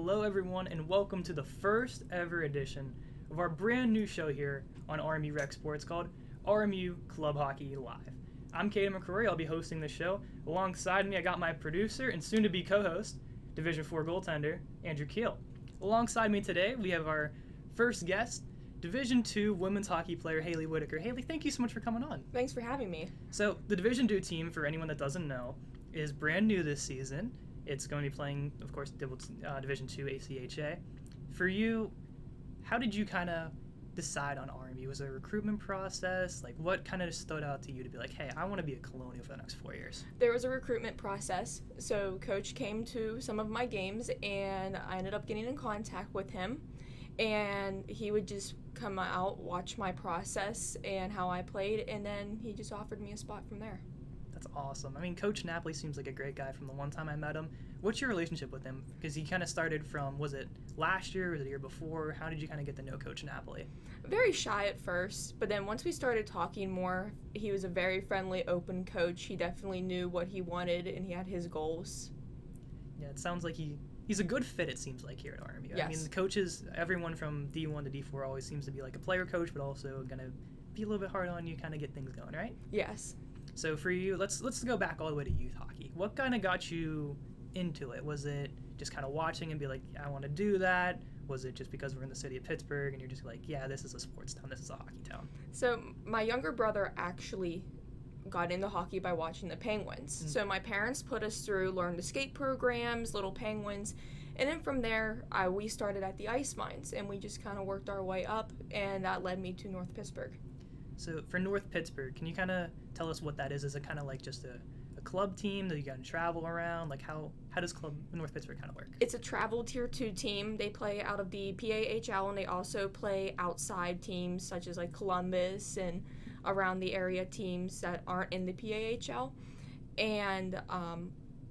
Hello everyone and welcome to the first ever edition of our brand new show here on RMU Rec Sports called RMU Club Hockey Live. I'm Cadeyn McCrory. I'll be hosting the show. Alongside me I got my producer and soon to be co-host, Division 4 goaltender, Andrew Kiehl. Alongside me today we have our first guest, Division 2 women's hockey player Hayley Whittaker. Hayley, thank you so much for coming on. Thanks for having me. So the Division 2 team, for anyone that doesn't know, is brand new this season. It's going to be playing, of course, Division 2 ACHA. For you, how did you kind of decide on RMU? Was it a recruitment process? Like, what kind of stood out to you to be like, hey, I want to be a Colonial for the next 4 years? There was a recruitment process. So Coach came to some of my games, and I ended up getting in contact with him. And he would just come out, watch my process and how I played, and then he just offered me a spot from there. That's awesome. I mean, Coach Napoli seems like a great guy from the one time I met him. What's your relationship with him? Because he kind of started from, was it last year or was it the year before? How did you kind of get to know Coach Napoli? Very shy at first, but then once we started talking more, he was a very friendly, open coach. He definitely knew what he wanted, and he had his goals. Yeah, it sounds like he's a good fit, it seems like, here at RMU. Yes. I mean, the coaches, everyone from D1 to D4 always seems to be like a player coach, but also going to be a little bit hard on you, kind of get things going, right? Yes. So for you, let's go back all the way to youth hockey. What kind of got you into it? Was it just kind of watching and be like, I want to do that? Was it just because we're in the city of Pittsburgh and you're just like, yeah, this is a sports town, this is a hockey town? So my younger brother actually got into hockey by watching the Penguins. Mm-hmm. So my parents put us through learn to skate programs, Little Penguins, and then from there we started at the ice mines, and we just kind of worked our way up, and that led me to North Pittsburgh. So for North Pittsburgh, can you kind of tell us what that is? Is it kind of like just a club team that you got to travel around? Like how does Club North Pittsburgh kind of work? It's a travel Tier 2 team. They play out of the PAHL, and they also play outside teams such as like Columbus and around the area teams that aren't in the PAHL. And,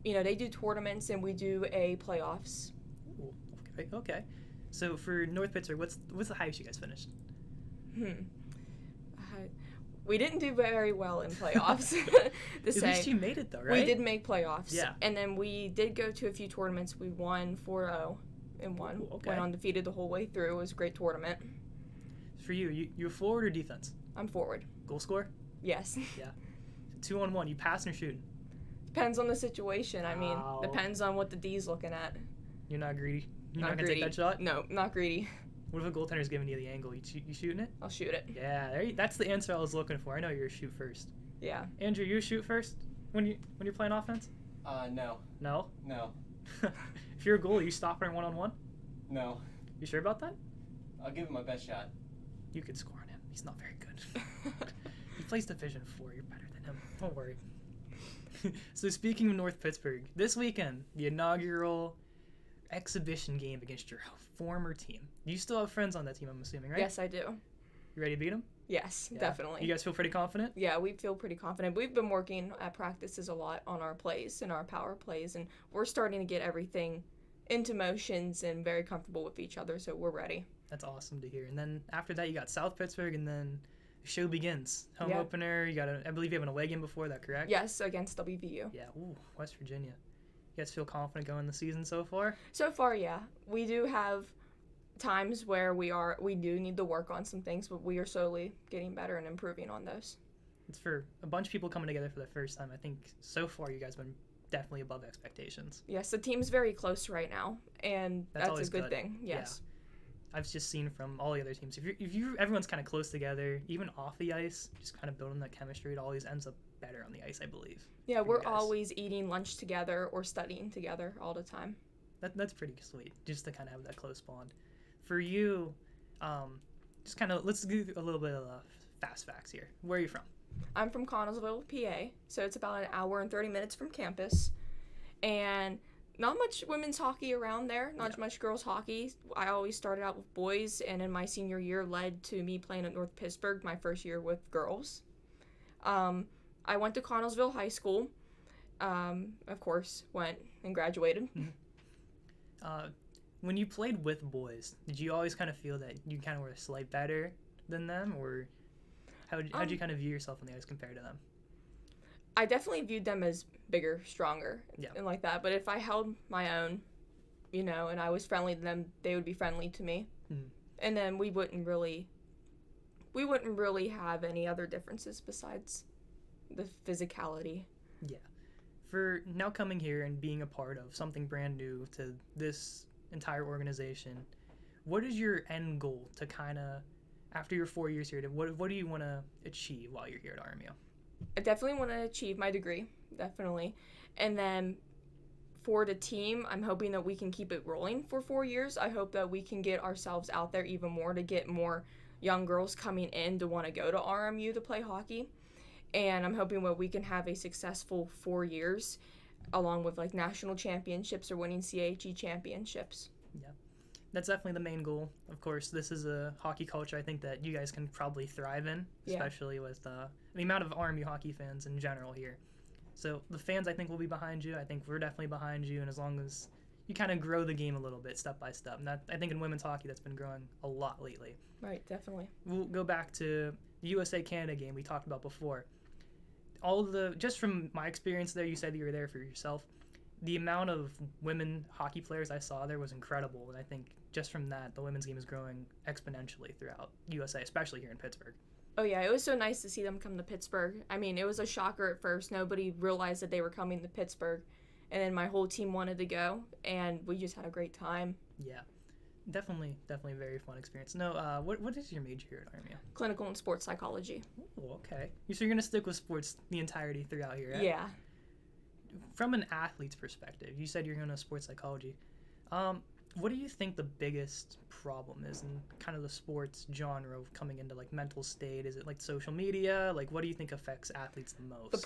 they do tournaments, and we do a playoffs. Ooh, okay. So for North Pittsburgh, what's the highest you guys finished? We didn't do very well in playoffs. At least you made it, though, right? We did make playoffs. Yeah. And then we did go to a few tournaments. We won 4-0 and won. Ooh, okay. Went undefeated the whole way through. It was a great tournament. For you're forward or defense? I'm forward. Goal scorer? Yes. Yeah. 2-on-1, you passing or shooting? Depends on the situation. I mean, Wow. depends on what the D's looking at. You're not greedy? You're Not not going to greedy. take that shot? No, not greedy. What if a goaltender's giving you the angle? You shooting it? I'll shoot it. Yeah, that's the answer I was looking for. I know you're a shoot first. Yeah. Andrew, you shoot first when you're playing offense? No. No? No. If you're a goalie, you stop her in one-on-one? No. You sure about that? I'll give it my best shot. You could score on him. He's not very good. He plays Division 4. You're better than him. Don't worry. So speaking of North Pittsburgh, this weekend, the inaugural exhibition game against your former team. You still have friends on that team, I'm assuming, right? Yes, I do. You ready to beat them? Yes, Yeah. definitely. You guys feel pretty confident? Yeah, we feel pretty confident. We've been working at practices a lot on our plays and our power plays, and we're starting to get everything into motions and very comfortable with each other, so we're ready. That's awesome to hear. And then after that, you got South Pittsburgh, and then the show begins. Home Yeah. opener. I believe you have an away game before that, correct? Yes, against WVU. Yeah. Ooh, West Virginia. You guys feel confident going the season so far? So far, yeah. We do have times where we do need to work on some things, but we are slowly getting better and improving on those. It's for a bunch of people coming together for the first time. I think so far you guys have been definitely above expectations. Yes, the team's very close right now, and that's always a good good. thing. Yes. Yeah. I've just seen from all the other teams, if you everyone's kind of close together, even off the ice, just kind of building that chemistry, it always ends up better on the ice, I believe. Yeah, for we're you guys. always eating lunch together or studying together all the time. That's pretty sweet, just to kind of have that close bond. For you, just kind of let's do a little bit of fast facts here. Where are you from? I'm from Connellsville, PA, so it's about an hour and 30 minutes from campus. And not much women's hockey around there, not much girls hockey. I always started out with boys, and in my senior year led to me playing at North Pittsburgh my first year with girls. I went to Connellsville High School, of course, went and graduated. When you played with boys, did you always kind of feel that you kind of were a slight better than them, or how'd you kind of view yourself on the ice compared to them? I definitely viewed them as bigger, stronger, Yeah. and like that. But if I held my own, and I was friendly to them, they would be friendly to me. Mhm. And then we wouldn't really have any other differences besides the physicality. Yeah. For now coming here and being a part of something brand new to this entire organization, what is your end goal to kind of, after your 4 years here, what do you want to achieve while you're here at RMU? I definitely want to achieve my degree, definitely. And then for the team, I'm hoping that we can keep it rolling for 4 years. I hope that we can get ourselves out there even more to get more young girls coming in to want to go to RMU to play hockey. And I'm hoping that we can have a successful 4 years along with like national championships or winning CHE championships. Yeah. That's definitely the main goal. Of course, this is a hockey culture I think that you guys can probably thrive in, especially with the amount of RMU hockey fans in general here. So the fans, I think, will be behind you. I think we're definitely behind you, and as long as you kind of grow the game a little bit step by step. And that, I think in women's hockey, that's been growing a lot lately. Right, definitely. We'll go back to the USA-Canada game we talked about before. Just from my experience there, you said that you were there for yourself. The amount of women hockey players I saw there was incredible, and I think just from that, the women's game is growing exponentially throughout USA, especially here in Pittsburgh. Oh yeah, it was so nice to see them come to Pittsburgh. I mean, it was a shocker at first. Nobody realized that they were coming to Pittsburgh, and then my whole team wanted to go, and we just had a great time. Yeah, definitely a very fun experience. No, what is your major here at RMU? Clinical and sports psychology. Oh, okay. So you're gonna stick with sports the entirety throughout here, right? Yeah. From an athlete's perspective, you said you're going to sports psychology. What do you think the biggest problem is in kind of the sports genre of coming into like mental state? Is it like social media? Like, what do you think affects athletes the most? The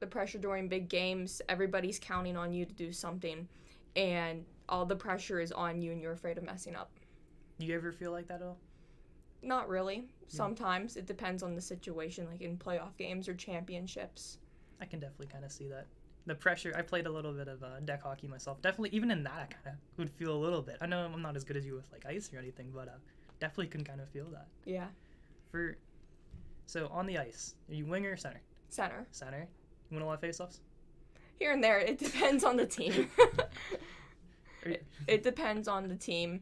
pressure during big games. Everybody's counting on you to do something, and all the pressure is on you, and you're afraid of messing up. Do you ever feel like that at all? Not really. Sometimes it depends on the situation, like in playoff games or championships. I can definitely kind of see that. The pressure, I played a little bit of deck hockey myself. Definitely, even in that, I kind of would feel a little bit. I know I'm not as good as you with like ice or anything, but definitely can kind of feel that. Yeah. So on the ice, are you winger or center? Center. Center. You win a lot of face-offs? Here and there, it depends on the team. It depends on the team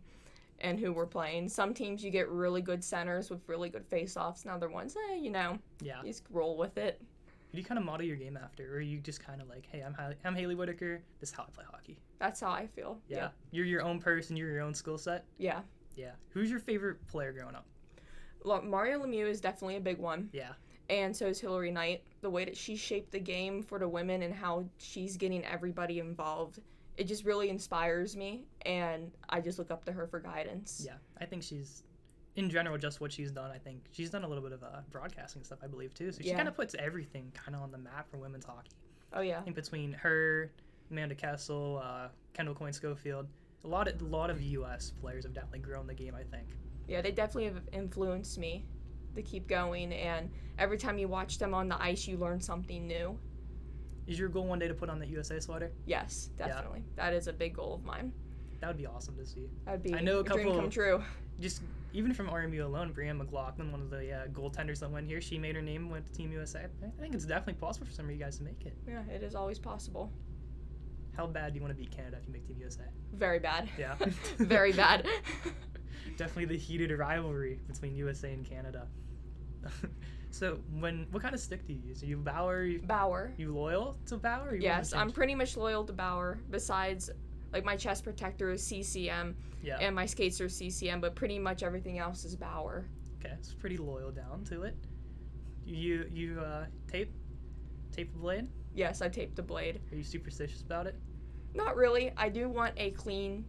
and who we're playing. Some teams you get really good centers with really good face-offs, and other ones, you just roll with it. Do you kind of model your game after, or are you just kind of like, hey, I'm Hayley Whittaker, this is how I play hockey? That's how I feel. Yeah. You're your own person, you're your own skill set? Yeah. Yeah. Who's your favorite player growing up? Mario Lemieux is definitely a big one. Yeah. And so is Hillary Knight. The way that she shaped the game for the women and how she's getting everybody involved, it just really inspires me, and I just look up to her for guidance. Yeah. I think she's, in general, just what she's done, I think she's done a little bit of broadcasting stuff, I believe, too. So she kind of puts everything kind of on the map for women's hockey. Oh, yeah. I think between her, Amanda Kessel, Kendall Coyne-Schofield, a lot of U.S. players have definitely grown the game, I think. Yeah, they definitely have influenced me to keep going, and every time you watch them on the ice, you learn something new. Is your goal one day to put on that USA sweater? Yes, definitely. Yeah. That is a big goal of mine. That would be awesome to see. That'd be I know a couple, dream come true. Just even from RMU alone, Brianne McLaughlin, one of the goaltenders that went here, she made her name and went to Team USA. I think it's definitely possible for some of you guys to make it. Yeah, it is always possible. How bad do you want to beat Canada if you make Team USA? Very bad. Yeah. Very bad. Definitely the heated rivalry between USA and Canada. So what kind of stick do you use? Are you Bauer? Bauer. You loyal to Bauer? Yes, I'm pretty much loyal to Bauer. Besides, like my chest protector is CCM, and my skates are CCM, but pretty much everything else is Bauer. Okay, it's pretty loyal down to it. You tape the blade? Yes, I taped the blade. Are you superstitious about it? Not really. I do want a clean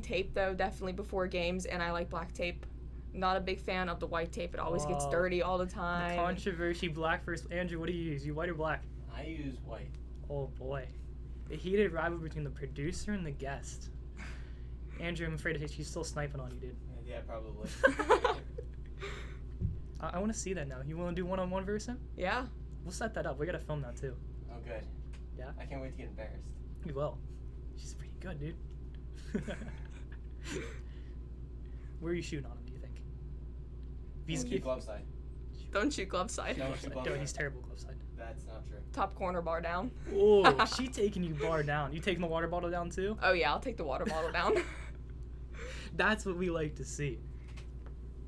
tape though, definitely before games, and I like black tape. Not a big fan of the white tape. It always gets dirty all the time. The controversy, black first. Andrew, what do you use? You white or black? I use white. Oh boy. The heated rivalry between the producer and the guest. Andrew, I'm afraid she's still sniping on you, dude. Yeah, probably. I want to see that now. You want to do one-on-one versus him? Yeah. We'll set that up. We got to film that too. Oh, good. Yeah? I can't wait to get embarrassed. You will. She's pretty good, dude. Where are you shooting on him, do you think? Don't shoot glove side. Don't shoot glove side. Don't shoot glove Dude, side. he's terrible glove side. That's not true. Top corner bar down. Oh, she taking you bar down. You taking the water bottle down too? Oh yeah, I'll take the water bottle down. That's what we like to see.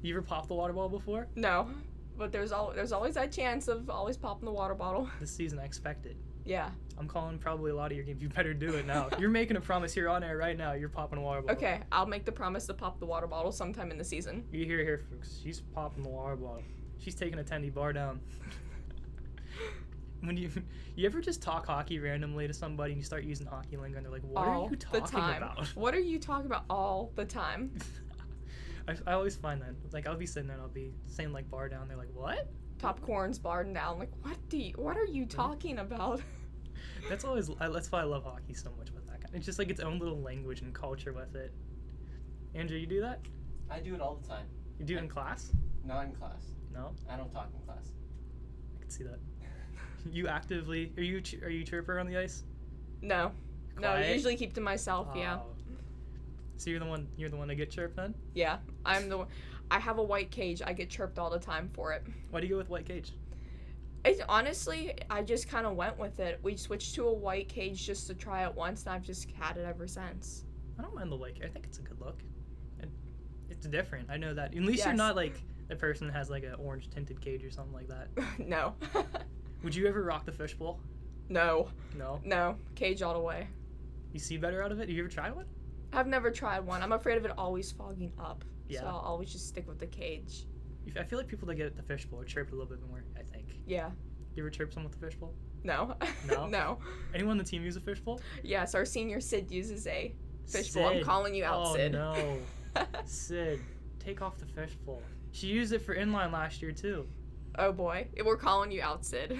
You ever popped the water bottle before? No, but there's always that chance of always popping the water bottle. This season, I expect it. Yeah. I'm calling probably a lot of your games. You better do it now. You're making a promise here on air right now. You're popping a water bottle. Okay, I'll make the promise to pop the water bottle sometime in the season. You hear it here, folks. She's popping the water bottle. She's taking a tendy bar down. When you ever just talk hockey randomly to somebody and you start using hockey lingo and they're like, "What are you talking about?" What are you talking about all the time? I always find that, like, I'll be sitting there and I'll be saying like bar down. They're like, "What?" Top corns bar down. Like, what are you talking about? That's why I love hockey so much with that kind. It's just like its own little language and culture with it. Andrew, you do that? I do it all the time. You do it in class? Not in class. No, I don't talk in class. I can see that. You actively are you chirper on the ice? No, I Quiet? usually keep to myself. Yeah, Oh. So you're the one to get chirped then? yeah. I'm the one. I have a white cage. I get chirped all the time for it. Why do you go with white cage? Honestly, I just kind of went with it. We switched to a white cage just to try it once, and I've just had it ever since. I don't mind the white cage. I think it's a good look. And it's different. I know that. At least you're Yes. not like the person that has like an orange tinted cage or something like that. No. Would you ever rock the fishbowl? No. No. No. Cage all the way. You see better out of it? Have you ever tried one? I've never tried one. I'm afraid of it always fogging up. Yeah. So I'll always just stick with the cage. I feel like people that get at the fishbowl are chirped a little bit more, I think. Yeah. You ever chirp someone with a fishbowl? No. No? No. Anyone on the team use a fishbowl? Yes, our senior Sid uses a fishbowl. I'm Sid. calling you out, Oh, Sid. no. Sid, take off the fishbowl. She used it for inline last year, too. Oh boy. We're calling you out, Sid.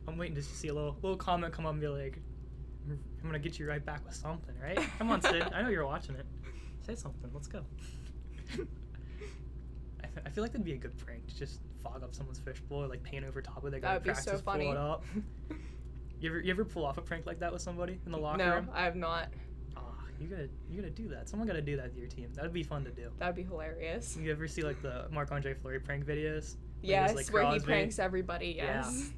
I'm waiting to see a little comment come up and be like, I'm going to get you right back with something, right? Come on, Sid. I know you're watching it. Say something. Let's go. I feel like that'd be a good prank to just fog up someone's fishbowl or like paint over top of it. That would be so funny. Pull it up. You ever pull off a prank like that with somebody in the locker No, room? I have not. You gotta do that. Someone gotta do that to your team. That'd be fun to do. That would be hilarious. You ever see like the Marc-Andre Fleury prank videos? Yes, like, where he Crosby? pranks everybody, yes.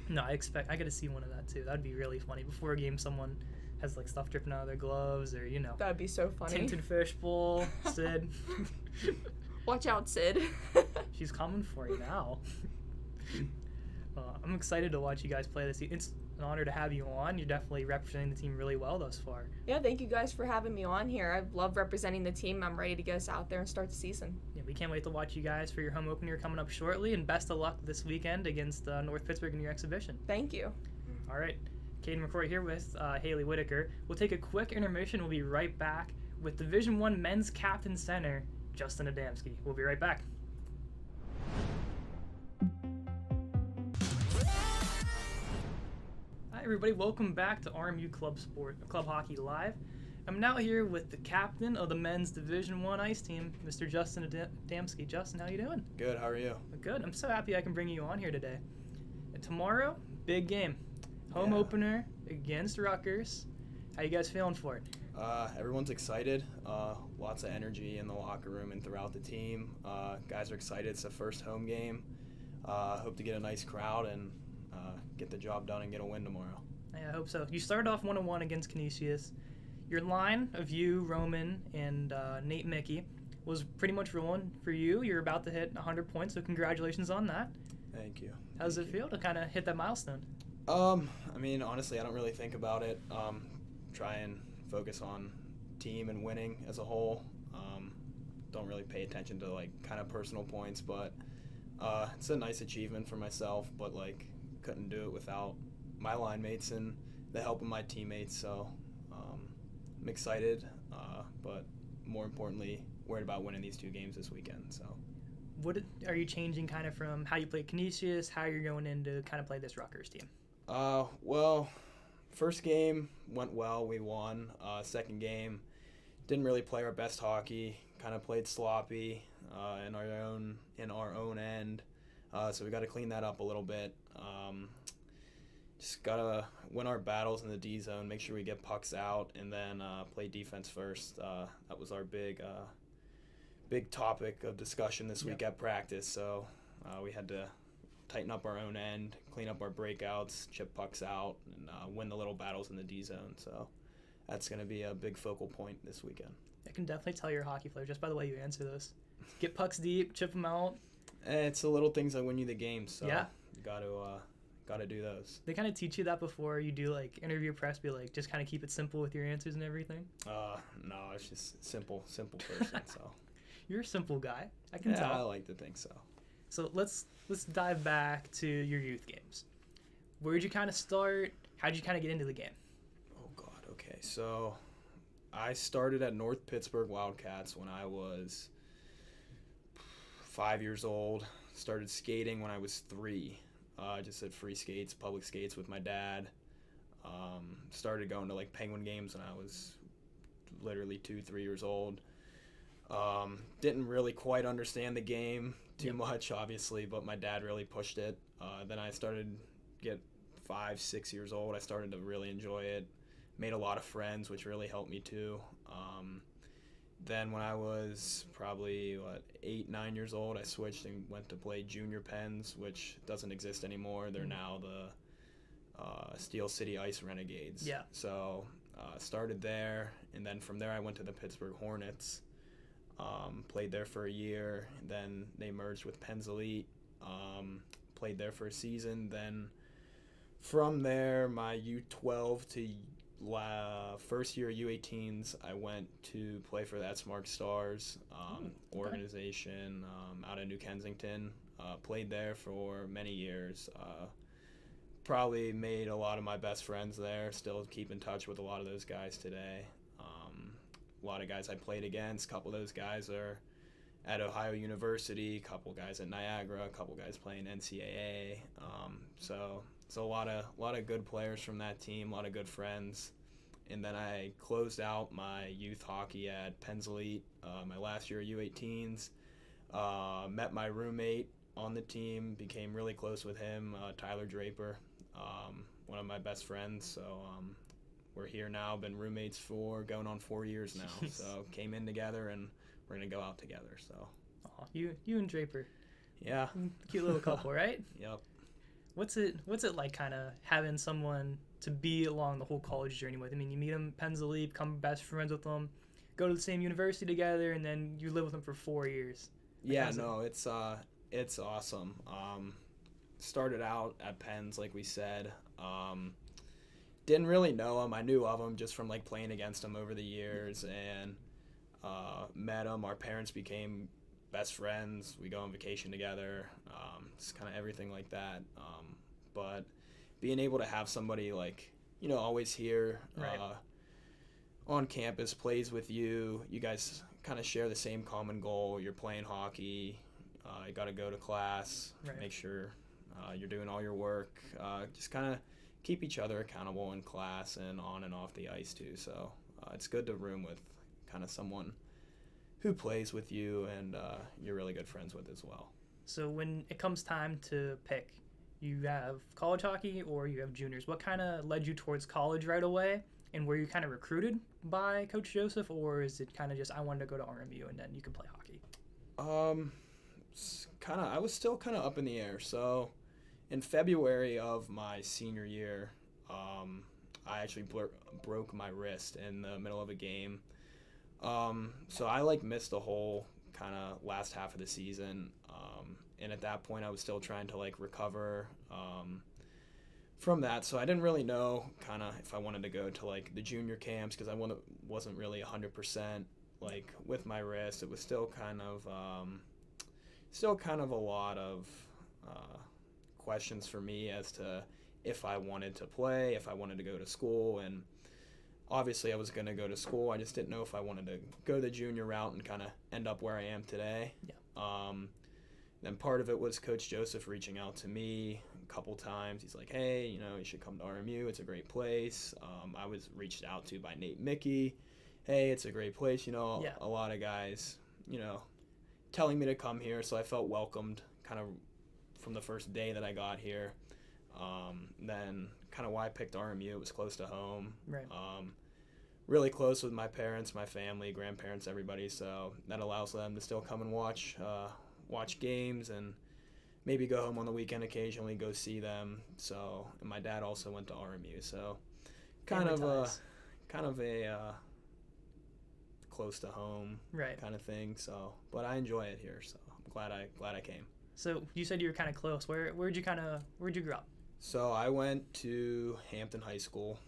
No, I gotta see one of that too. That'd be really funny. Before a game, someone has like stuff dripping out of their gloves or That would be so funny. tinted fishbowl. Sid, Watch out, Sid. she's coming for you now. I'm excited to watch you guys play this. It's an honor to have you on. You're definitely representing the team really well thus far. Yeah, thank you guys for having me on here. I love representing the team. I'm ready to get us out there and start the season. Yeah, we can't wait to watch you guys for your home opener coming up shortly, and best of luck this weekend against North Pittsburgh in your exhibition. Thank you. All right, Cadeyn McCrory here with Hayley Whittaker. We'll take a quick intermission. We'll be right back with Division I men's captain center, Justin Adamski. We'll be right back. Hi everybody, welcome back to RMU Club Hockey Live. I'm now here with the captain of the men's Division I ice team, Mr. Justin Adamski. Justin, how you doing? Good, how are you? Good. I'm so happy I can bring you on here today. And tomorrow, big game. Home Yeah. opener against Rutgers. How you guys feeling for it? Everyone's excited. Lots of energy in the locker room and throughout the team. Guys are excited. It's the first home game. Hope to get a nice crowd and get the job done and get a win tomorrow. Yeah, I hope so. You started off 1-1 against Canisius. Your line of you, Roman, and Nate Mickey was pretty much rolling for you. You're about to hit 100 points, so congratulations on that. Thank you. How does it feel to kind of hit that milestone? I mean, honestly, I don't really think about it. Try and focus on team and winning as a whole. Don't really pay attention to like kind of personal points, but it's a nice achievement for myself. But like, couldn't do it without my line mates and the help of my teammates. So I'm excited, but more importantly, worried about winning these two games this weekend. So. What are you changing kind of from how you played Canisius, how you're going in to kind of play this Rutgers team? Well, first game went well. We won. Second game, didn't really play our best hockey. Kind of played sloppy in our own end. So we got to clean that up a little bit. Just gotta win our battles in the D zone. Make sure we get pucks out, and then play defense first. That was our big topic of discussion this week at practice. So we had to tighten up our own end, clean up our breakouts, chip pucks out, and win the little battles in the D zone. So that's going to be a big focal point this weekend. I can definitely tell you're a hockey player just by the way you answer those. Get pucks deep, chip them out. It's the little things that win you the game. So Yeah. you got to do those. They kind of teach you that before you do like interview press. Be like, just kind of keep it simple with your answers and everything. No, it's just simple person. So You're a simple guy. I can yeah, tell. I like to think so. So let's dive back to your youth games. Where'd you kind of start? How'd you kind of get into the game? Oh God. Okay. So I started at North Pittsburgh Wildcats when I was 5 years old. Started skating when I was 3. Just at free skates, public skates with my dad. Started going to like Penguin games when I was literally 2-3 years old. Didn't really quite understand the game too much, obviously, but my dad really pushed it. Then I started to get 5-6 years old. I started to really enjoy it. Made a lot of friends, which really helped me too. Then when I was probably 8-9 years old, I switched and went to play junior Pens, which doesn't exist anymore. They're now the Steel City Ice Renegades. Yeah. So started there, and then from there I went to the Pittsburgh Hornets. Played there for a year, then they merged with Pens Elite. Played there for a season. Then from there, my U12 to first year U18s, I went to play for that Smart Stars organization out of New Kensington. Played there for many years. Probably made a lot of my best friends there. Still keep in touch with a lot of those guys today. A lot of guys I played against. A couple of those guys are at Ohio University. A couple guys at Niagara. A couple guys playing NCAA. So a lot of good players from that team. A lot of good friends. And then I closed out my youth hockey at Pens Elite, my last year U18s. Met my roommate on the team. Became really close with him, Tyler Draper, one of my best friends. So we're here now, been roommates for going on 4 years now. Jeez. So came in together, and we're going to go out together. So Aw, you and Draper, yeah. cute little couple, right? Yep. What's it like kind of having someone to be along the whole college journey with? I mean, you meet them, Pens Elite, become best friends with them, go to the same university together, and then you live with them for 4 years. Yeah, no, it's awesome. Started out at Pens, like we said. Didn't really know him. I knew of him just from like playing against him over the years, and met him. Our parents became best friends. We go on vacation together. It's kind of everything like that. But being able to have somebody like, always here Right. on campus, plays with you. You guys kind of share the same common goal. You're playing hockey. You got to go to class. Right. Make sure you're doing all your work. Just kind of keep each other accountable in class and on and off the ice too. So it's good to room with kind of someone who plays with you and you're really good friends with as well. So when it comes time to pick, you have college hockey or you have juniors. What kind of led you towards college right away? And were you kind of recruited by Coach Joseph, or is it kind of just I wanted to go to RMU and then you can play hockey? I was still kind of up in the air. So in February of my senior year, I actually broke my wrist in the middle of a game. So I missed the whole kind of last half of the season. And at that point I was still trying to recover from that. So I didn't really know kind of if I wanted to go to the junior camps, because I wasn't really 100% with my wrist. It was still kind of a lot of questions for me as to if I wanted to play, if I wanted to go to school. And obviously I was going to go to school. I just didn't know if I wanted to go the junior route and kind of end up where I am today. Yeah. Then part of it was Coach Joseph reaching out to me a couple times. He's like, hey, you should come to RMU. It's a great place. I was reached out to by Nate Mickey. Hey, it's a great place. Yeah. A lot of guys, telling me to come here. So I felt welcomed kind of from the first day that I got here. Then kind of why I picked RMU. It was close to home. Right. Really close with my parents, my family, grandparents, everybody. So that allows them to still come and watch games and maybe go home on the weekend occasionally, go see them. So, and my dad also went to RMU, so kind of a close to home Right. kind of thing. So, but I enjoy it here, so I'm glad I came. So you said you were kind of close. Where'd you grow up? So I went to Hampton High School.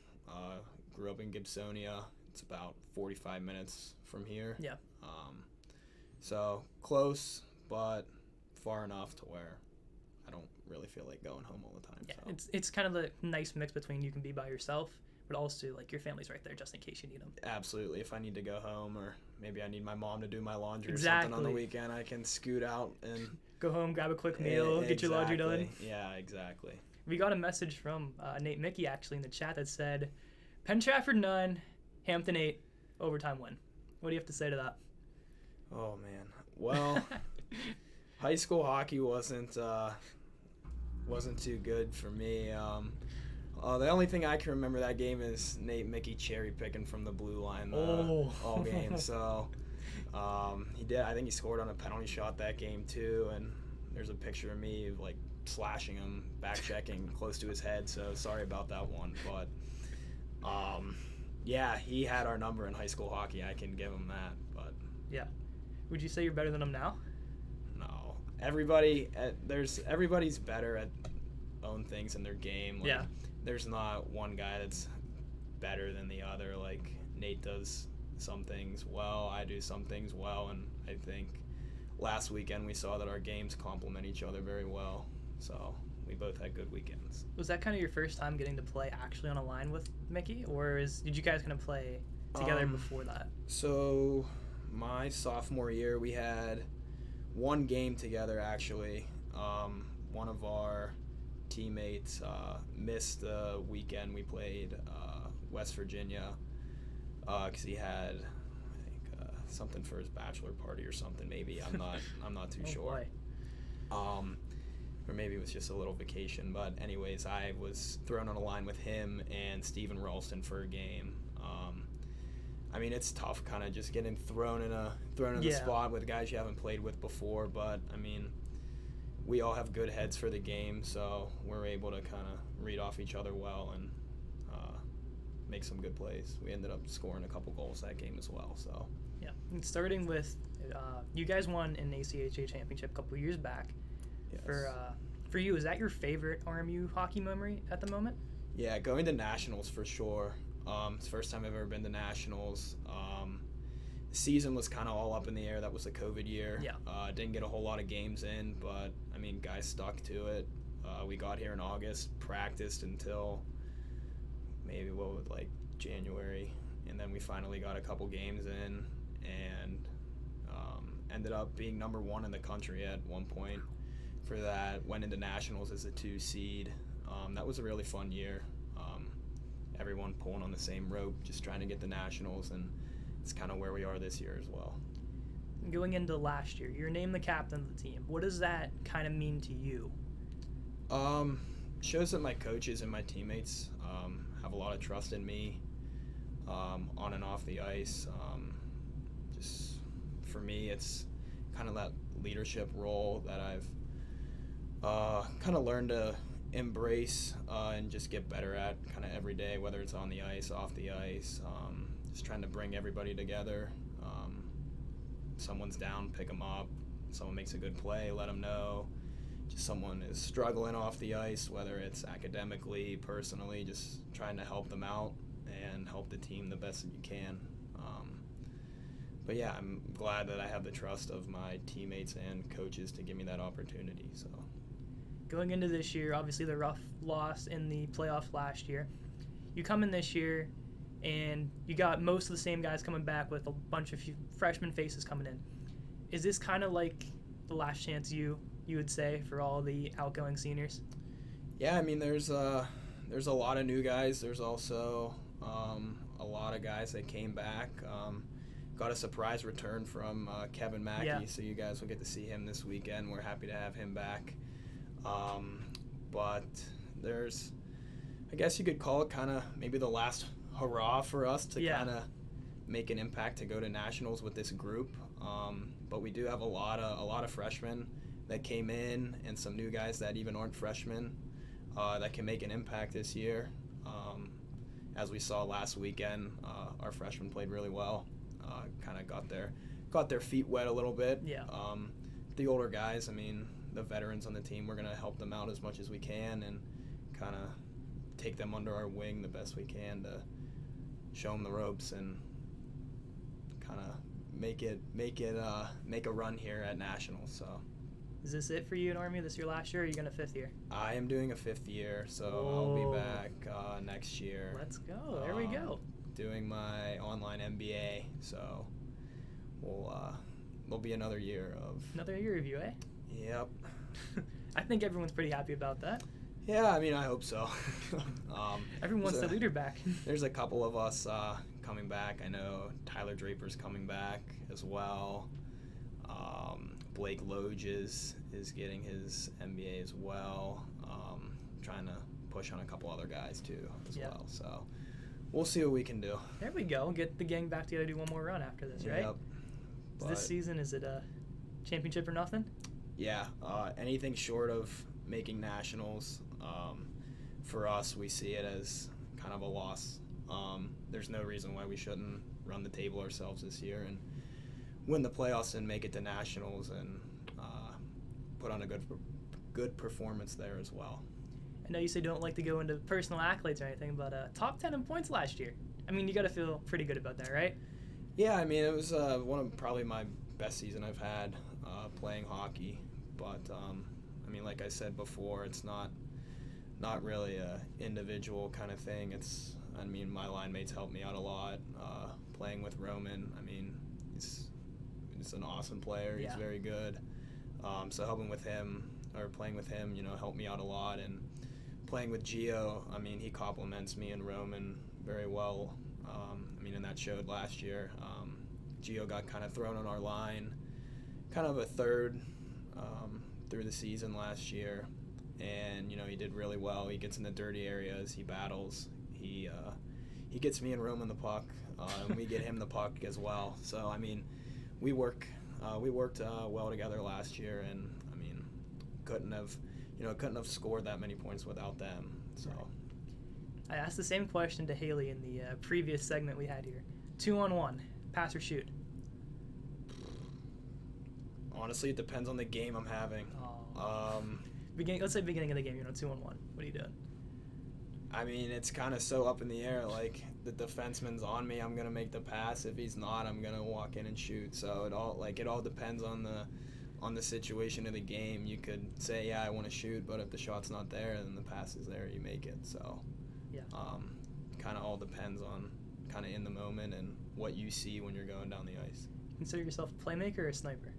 Grew up in Gibsonia. It's about 45 minutes from here. Yeah. So close, but far enough to where I don't really feel like going home all the time. Yeah, so. it's kind of a nice mix between you can be by yourself, but also like your family's right there just in case you need them. Absolutely. If I need to go home, or maybe I need my mom to do my laundry or Exactly. something on the weekend, I can scoot out and Go home, grab a quick meal, get your laundry done. Yeah, exactly. We got a message from Nate Mickey actually in the chat that said, Penn Trafford 9, Hampton 8, overtime win. What do you have to say to that? Oh man. Well, high school hockey wasn't too good for me. The only thing I can remember that game is Nate Mickey cherry picking from the blue line all game. So he did. I think he scored on a penalty shot that game too. And there's a picture of me like slashing him, back checking close to his head. So sorry about that one. But yeah, he had our number in high school hockey. I can give him that. But Yeah. Would you say you're better than him now? no, everybody's better at own things in their game. Like, Yeah. There's not one guy that's better than the other. Like Nate does some things well, I do some things well, and I think last weekend we saw that our games complement each other very well. So we both had good weekends. Was that kind of your first time getting to play actually on a line with Mickey, or did you guys kind of play together before that? So my sophomore year, we had one game together actually. One of our teammates missed the weekend we played West Virginia because he had, I think, something for his bachelor party or something. Maybe I'm not too sure. Boy. Or maybe it was just a little vacation. But anyways, I was thrown on a line with him and Steven Ralston for a game. I mean, it's tough, kind of just getting thrown in the spot with guys you haven't played with before. But I mean, we all have good heads for the game, so we're able to kind of read off each other well and make some good plays. We ended up scoring a couple goals that game as well. So Yeah. And starting with, you guys won an ACHA championship a couple years back. yes. For you, is that your favorite RMU hockey memory at the moment? Yeah, going to nationals for sure. It's the first time I've ever been to nationals. The season was kind of all up in the air. That was the COVID year. Yeah. Didn't get a whole lot of games in, but I mean, guys stuck to it. We got here in August, practiced until maybe January, and then we finally got a couple games in, and ended up being number 1 in the country at one point. For that, went into nationals as a 2 seed. That was a really fun year. Everyone pulling on the same rope, just trying to get the nationals, and it's kind of where we are this year as well. Going into last year, you're named the captain of the team. What does that kind of mean to you? Shows that my coaches and my teammates have a lot of trust in me on and off the ice. Just for me, it's kind of that leadership role that I've kind of learned to embrace and just get better at kind of every day, whether it's on the ice, off the ice, just trying to bring everybody together. Someone's down, pick them up. Someone makes a good play, let them know. Just someone is struggling off the ice, whether it's academically, personally, just trying to help them out and help the team the best that you can. But yeah, I'm glad that I have the trust of my teammates and coaches to give me that opportunity. So. Going into this year, obviously the rough loss in the playoffs last year. You come in this year, and you got most of the same guys coming back with a bunch of freshman faces coming in. Is this kind of like the last chance you would say for all the outgoing seniors? Yeah, I mean, there's a lot of new guys. There's also a lot of guys that came back. Got a surprise return from Kevin Mackey, so you guys will get to see him this weekend. We're happy to have him back. But there's, I guess you could call it kind of maybe the last hurrah for us to kind of make an impact to go to nationals with this group. But we do have a lot of freshmen that came in and some new guys that even aren't freshmen that can make an impact this year. As we saw last weekend, our freshmen played really well. Kind of got their feet wet a little bit. Yeah. The older guys, I mean, the veterans on the team, we're going to help them out as much as we can and kind of take them under our wing the best we can to show them the ropes and kind of make a run here at Nationals. So. Is this it for you in Army? This your last year, or are you going to 5th year? I am doing a 5th year, so Whoa. I'll be back next year. Let's go. There we go. Doing my online MBA, so there'll be another year of... Another year of you, eh? Yep. I think everyone's pretty happy about that. Yeah, I mean, I hope so. Everyone wants the leader back. There's a couple of us coming back. I know Tyler Draper's coming back as well. Blake Loges is getting his MBA as well. Trying to push on a couple other guys too as well. So we'll see what we can do. There we go. Get the gang back together, do one more run after this, right? Yep. This season, is it a championship or nothing? Yeah, anything short of making nationals, for us, we see it as kind of a loss. There's no reason why we shouldn't run the table ourselves this year and win the playoffs and make it to nationals and put on a good performance there as well. I know you say you don't like to go into personal accolades or anything, but top 10 in points last year. I mean, you got to feel pretty good about that, right? Yeah, I mean, it was one of probably my best season I've had playing hockey. But, I mean, like I said before, it's not really a individual kind of thing. I mean, my line mates helped me out a lot. Playing with Roman, I mean, he's an awesome player. He's very good. So playing with him, helped me out a lot. And playing with Gio, I mean, he compliments me and Roman very well. I mean, and that showed last year. Gio got kind of thrown on our line, kind of a third through the season last year. And, he did really well. He gets in the dirty areas. He battles. He gets me and Roman the puck, and we get him the puck as well. So, I mean, we worked well together last year, and I mean, couldn't have scored that many points without them. So, I asked the same question to Hayley in the previous segment we had here. 2-on-1, pass or shoot? Honestly, it depends on the game I'm having. Let's say beginning of the game, 2-on-1. What are you doing? I mean, it's kind of so up in the air. Like, the defenseman's on me, I'm gonna make the pass. If he's not, I'm gonna walk in and shoot. So it all depends on the situation of the game. You could say, yeah, I want to shoot, but if the shot's not there, then the pass is there, you make it. So, yeah. Kind of all depends on kind of in the moment and what you see when you're going down the ice. Consider yourself a playmaker or a sniper?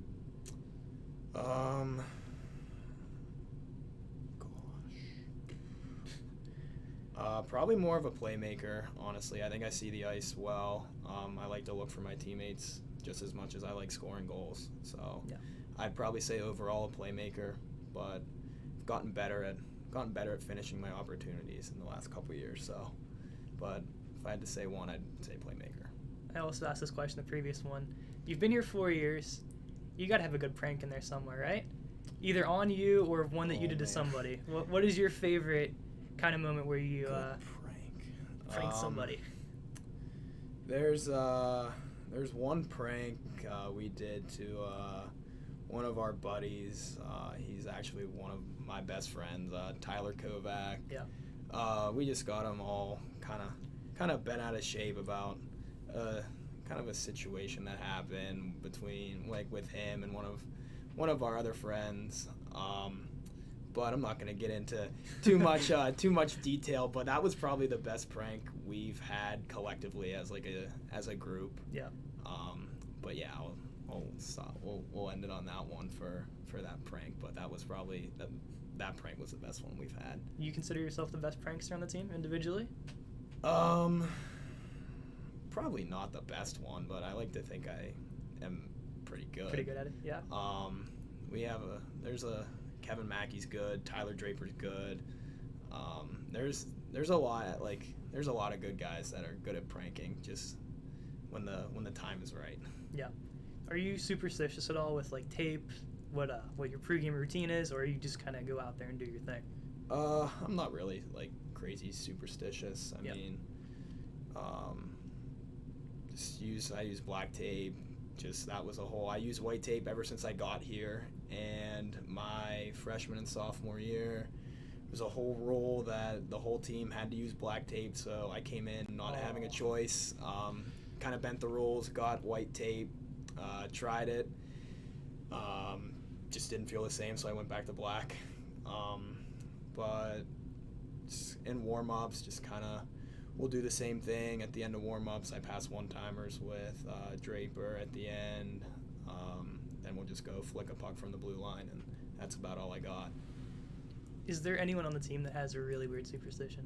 Probably more of a playmaker, honestly. I think I see the ice well. I like to look for my teammates just as much as I like scoring goals. So yeah. I'd probably say overall a playmaker, but I've gotten better at finishing my opportunities in the last couple of years. So, but if I had to say one, I'd say playmaker. I also asked this question the previous one. You've been here 4 years. You got to have a good prank in there somewhere, right? Either on you or one that you did to somebody. What is your favorite kind of moment where you prank somebody? There's one prank we did to one of our buddies. He's actually one of my best friends, Tyler Kovac. Yeah. We just got him all kind of bent out of shape about kind of a situation that happened with him and one of our other friends. But I'm not going to get into too much detail. But that was probably the best prank we've had collectively as a group. Yeah. But yeah, we'll end it on that one for that prank. But that was probably that prank was the best one we've had. You consider yourself the best prankster on the team individually? Probably not the best one, but I like to think I am pretty good. Pretty good at it. Yeah. There's a Kevin Mackey's good. Tyler Draper's good. There's a lot of good guys that are good at pranking. Just when the time is right. Yeah. Are you superstitious at all with tape what your pregame routine is, or you just kind of go out there and do your thing? I'm not really like crazy superstitious. I mean, I use black tape. Just that was a whole. I use white tape ever since I got here, and my freshman and sophomore year, there was a whole rule that the whole team had to use black tape. So I came in not having a choice. Kind of bent the rules, got white tape, tried it. Just didn't feel the same, so I went back to black. But in warm-ups, just kind of, we'll do the same thing. At the end of warm-ups, I pass one-timers with Draper at the end. Then we'll just go flick a puck from the blue line, and that's about all I got. Is there anyone on the team that has a really weird superstition?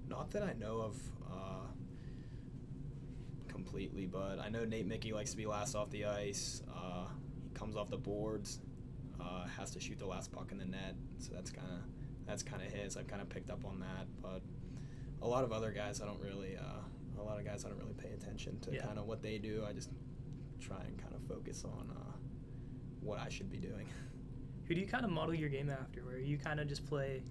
Not that I know of completely, but I know Nate Mickey likes to be last off the ice. He comes off the boards, has to shoot the last puck in the net, so that's kind of his. I've kind of picked up on that, but a lot of other guys I don't really pay attention to kind of what they do. I just try and kind of focus on what I should be doing. Who do you kind of model your game after, where you kind of just play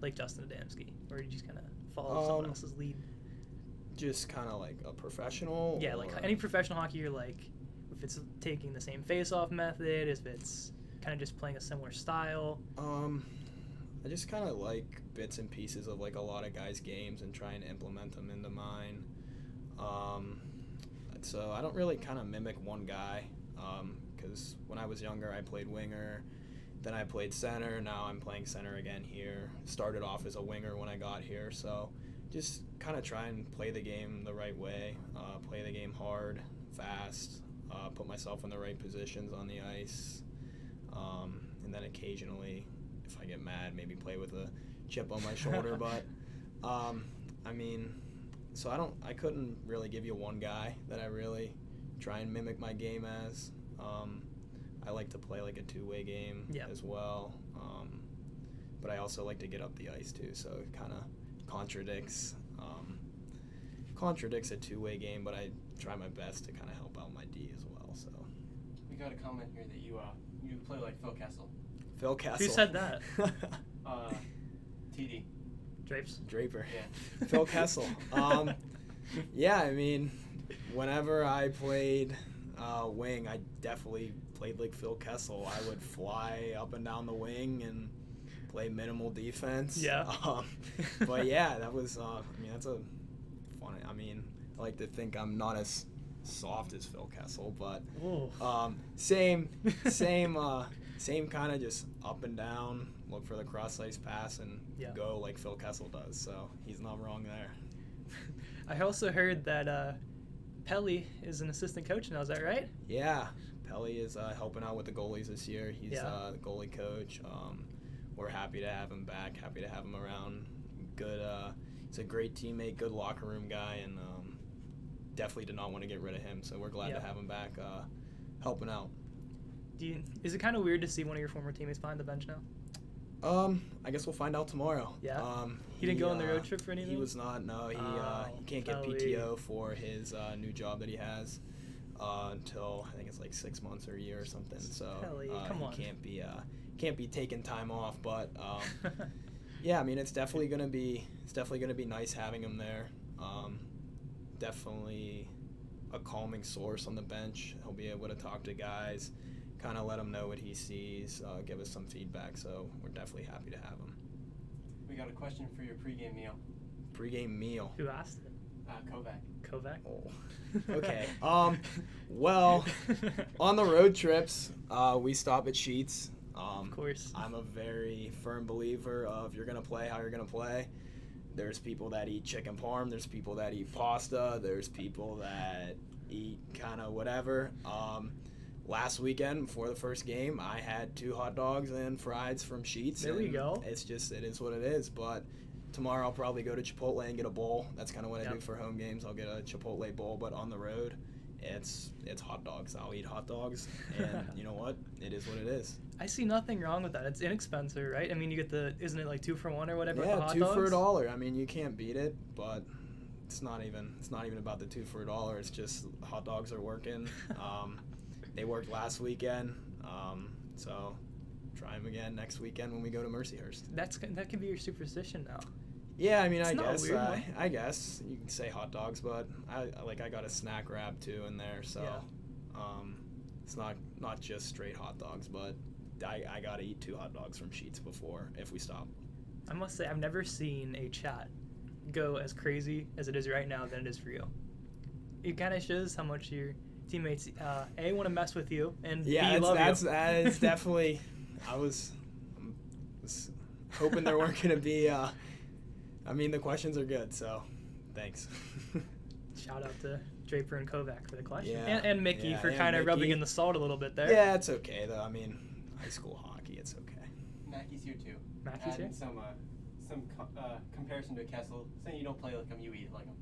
like Justin Adamski, or you just kind of follow someone else's lead? Just kind of like a professional? Yeah, like any professional hockey, you're like, if it's taking the same face-off method, if it's kind of just playing a similar style. I just kind of like bits and pieces of like a lot of guys' games and try and implement them into mine. So I don't really kind of mimic one guy, because when I was younger I played winger, then I played center, now I'm playing center again here. Started off as a winger when I got here, so just kind of try and play the game the right way, play the game hard, fast, put myself in the right positions on the ice, and then occasionally, if I get mad, maybe play with a chip on my shoulder. But I mean, so I couldn't really give you one guy that I really try and mimic my game as. I like to play like a two-way game as well, but I also like to get up the ice too, so it kind of contradicts a two-way game, but I try my best to kind of help out my D as well. So We got a comment here that you play like Phil Kessel. Phil Castle. Who said that? TD. Draper. Yeah. Phil Kessel. Yeah, I mean, whenever I played wing, I definitely played like Phil Kessel. I would fly up and down the wing and play minimal defense. Yeah. But yeah, that was, that's a fun, I like to think I'm not as soft as Phil Kessel, but same kind of just up and down, look for the cross-ice pass and go like Phil Kessel does, so he's not wrong there. I also heard that Pelly is an assistant coach now, is that right? Yeah, Pelly is helping out with the goalies this year. He's the goalie coach. We're happy to have him back, happy to have him around. Good, he's a great teammate, good locker room guy, and definitely did not want to get rid of him, so we're glad to have him back helping out. Is it kind of weird to see one of your former teammates behind the bench now? I guess we'll find out tomorrow. Yeah. He didn't go on the road trip for anything? He was not. No, he can't get Pelly. PTO for his new job that he has until I think it's like 6 months or a year or something. So Pelly, come on. He can't be taking time off. But yeah, I mean it's definitely gonna be nice having him there. Definitely a calming source on the bench. He'll be able to talk to guys, kind of let them know what he sees, give us some feedback, so we're definitely happy to have him. We got a question for your pregame meal. Pregame meal? Who asked it? Kovac. Oh. Okay. Well, on the road trips, we stop at Sheets. Of course. I'm a very firm believer of you're going to play how you're going to play. There's people that eat chicken parm. There's people that eat pasta. There's people that eat kind of whatever. Last weekend, before the first game, I had 2 hot dogs and fries from Sheets. There we go. It is what it is. But tomorrow I'll probably go to Chipotle and get a bowl. That's kind of what I do for home games. I'll get a Chipotle bowl, but on the road, it's hot dogs. I'll eat hot dogs, and you know what? It is what it is. I see nothing wrong with that. It's inexpensive, right? I mean, you get isn't it like 2 for $1 or whatever? Yeah, the hot 2 dogs? for $1. I mean, you can't beat it, but it's not even about the $2 for $1. It's just hot dogs are working. They worked last weekend, so try them again next weekend when we go to Mercyhurst. That could be your superstition now. Yeah, I mean, It's I not a guess weird one. I guess you can say hot dogs, but I got a snack wrap too in there, so it's not just straight hot dogs, but I gotta eat 2 hot dogs from Sheets before if we stop. I must say, I've never seen a chat go as crazy as it is right now than it is for you. It kind of shows how much your teammates A, want to mess with you, and B, love you. That is definitely. I was hoping there weren't gonna be. I mean, the questions are good, so thanks. Shout out to Draper and Kovac for the question, Yeah, and Mickey yeah, for and kind of Mickey. rubbing in the salt a little bit there. Yeah, it's okay though. I mean, high school hockey, it's okay. Mackey's here too. Mackey's here? Adding some comparison to Kessel, saying you don't play like him, you eat like him.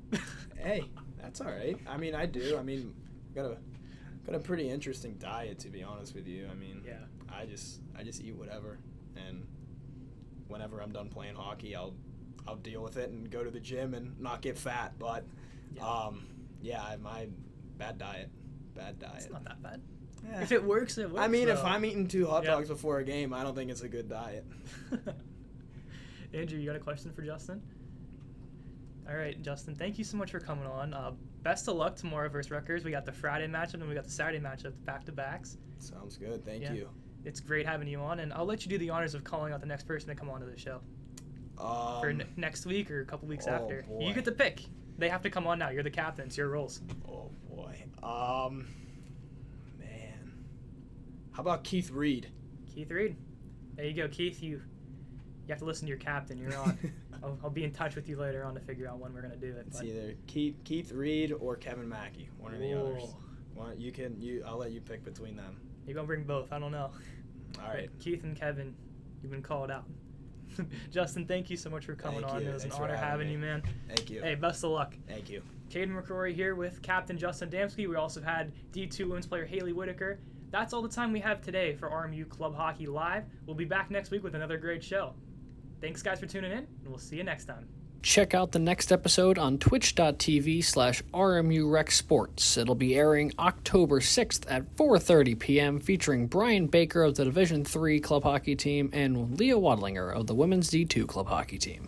Hey, that's all right. I mean, I do. I mean, got a pretty interesting diet, to be honest with you. I mean, Yeah. I just eat whatever, and whenever I'm done playing hockey, I'll deal with it and go to the gym and not get fat. But my bad diet. It's not that bad. Yeah. If it works, it works. I mean, if though. I'm eating 2 hot dogs before a game, I don't think it's a good diet. Andrew, you got a question for Justin? All right, Justin, thank you so much for coming on. Best of luck tomorrow versus Rutgers. We got the Friday matchup and we got the Saturday matchup back-to-backs. Sounds good. Thank Yeah. you. It's great having you on, and I'll let you do the honors of calling out the next person to come onto the show for next week or a couple weeks after. boy. You get to pick. They have to come on now. You're the captain. It's your roles. Oh boy. Man. How about Keith Reed? Keith Reed. There you go, Keith. You have to listen to your captain. You're on. I'll be in touch with you later on to figure out when we're gonna do it. It's but- either Keith Reed or Kevin Mackey, one or the others. Whoa. I'll let you pick between them. Maybe I'll bring both. I don't know. All right. But Keith and Kevin, you've been called out. Justin, thank you so much for coming Thank on. you. It was Thanks an for honor having having you, me. man. Thank you. Hey, best of luck. Thank you. Cadeyn McCrory here with Captain Justin Adamski. We also had D2 women's player Hayley Whittaker. That's all the time we have today for RMU Club Hockey Live. We'll be back next week with another great show. Thanks, guys, for tuning in, and we'll see you next time. Check out the next episode on twitch.tv/RMU Rec Sports. It'll be airing October 6th at 4:30 p.m. featuring Brian Baker of the Division III Club Hockey Team and Leah Wadlinger of the Women's D2 Club Hockey Team.